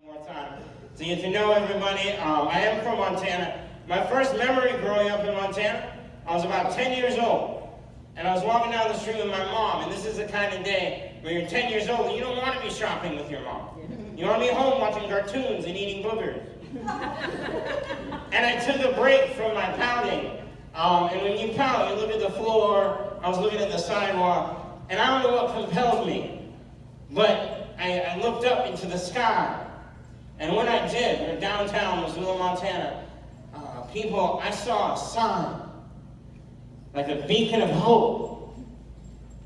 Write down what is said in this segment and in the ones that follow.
More time to get to know everybody. I am from Montana. My first memory growing up in Montana, I was about 10 years old, and I was walking down the street with my mom, and this is the kind of day when you're 10 years old and you don't want to be shopping with your mom. You want to be home watching cartoons and eating boogers. And I took a break from my pounding, and when you pound, you look at the floor. I was looking at the sidewalk, and I don't know what compelled me, but I looked up into the sky. And when I did, we're downtown Missoula, Montana, I saw a sign, like a beacon of hope,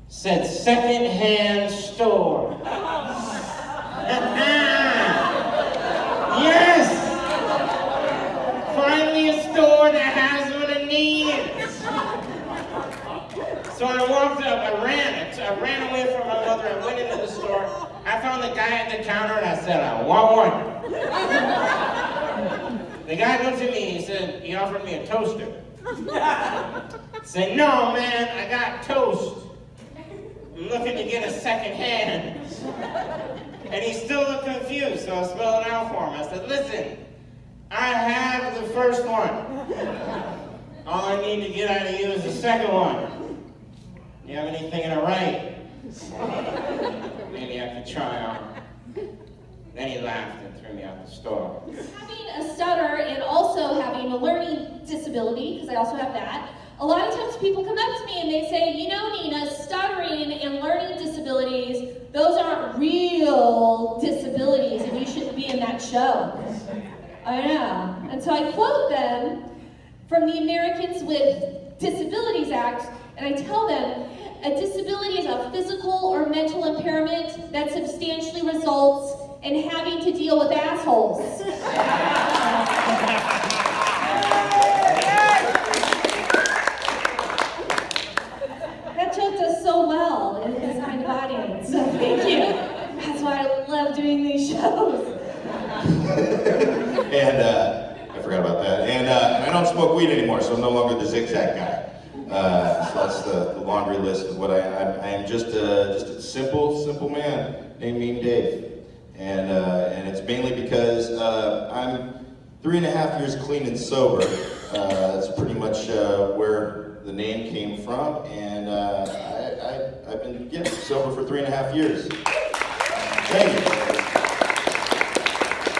said second-hand store. Yes! Finally a store that has what it needs. So I walked up, I ran away from my mother, I went into the store, I found the guy at the counter and I said, I want one. The guy looked at me, he offered me a toaster. I said, no man, I got toast. I'm looking to get a second hand. And he still looked confused, so I spelled it out for him. I said, listen, I have the first one. All I need to get out of you is the second one. You have anything in the right? Maybe I could try on. Then he laughed and threw me out the store. Having a stutter and also having a learning disability, because I also have that, a lot of times people come up to me and they say, you know, Nina, stuttering and learning disabilities, those aren't real disabilities and you shouldn't be in that show. I know. And so I quote them from the Americans with Disabilities Act, and I tell them, a disability is a physical or mental impairment that substantially results in having to deal with assholes. That joke does so well in this kind of audience, so thank you. That's why I love doing these shows. And I forgot about that. And I don't smoke weed anymore, so I'm no longer the zigzag guy. So that's the laundry list of what I am. I am just a simple man named Mean Dave. And it's mainly because I'm 3.5 years clean and sober. That's pretty much where the name came from. And I've been sober for 3.5 years. Thank you.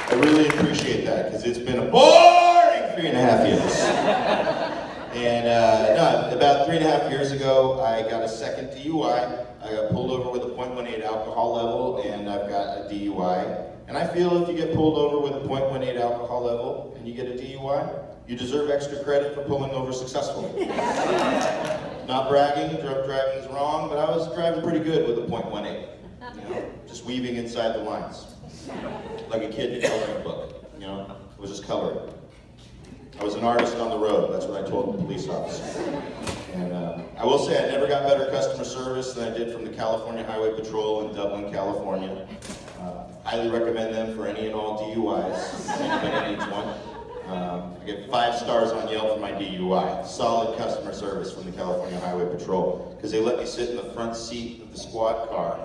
I really appreciate that because it's been a boring 3.5 years. And about 3.5 years ago, I got a second DUI. I got pulled over with a 0.18 alcohol level, and I've got a DUI. And I feel if you get pulled over with a 0.18 alcohol level and you get a DUI, you deserve extra credit for pulling over successfully. Not bragging, drunk driving is wrong, but I was driving pretty good with a 0.18. You know, just weaving inside the lines. Like a kid coloring a book, you know, it was just coloring. I was an artist on the road, that's what I told the police officer. And I will say I never got better customer service than I did from the California Highway Patrol in Dublin, California. Highly recommend them for any and all DUIs, if anybody needs one. I get 5 stars on Yelp for my DUI. Solid customer service from the California Highway Patrol, because they let me sit in the front seat of the squad car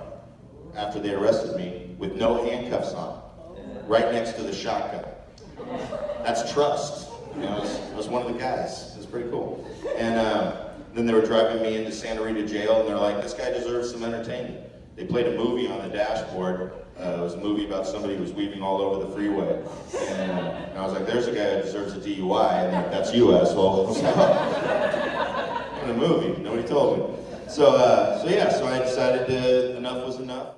after they arrested me with no handcuffs on, right next to the shotgun. That's trust. You know, I was one of the guys. It was pretty cool. And then they were driving me into Santa Rita jail, and they're like, this guy deserves some entertainment. They played a movie on the dashboard. It was a movie about somebody who was weaving all over the freeway. And I was like, there's a guy who deserves a DUI, and like, that's you, asshole. In a movie, nobody told me. So I decided enough was enough.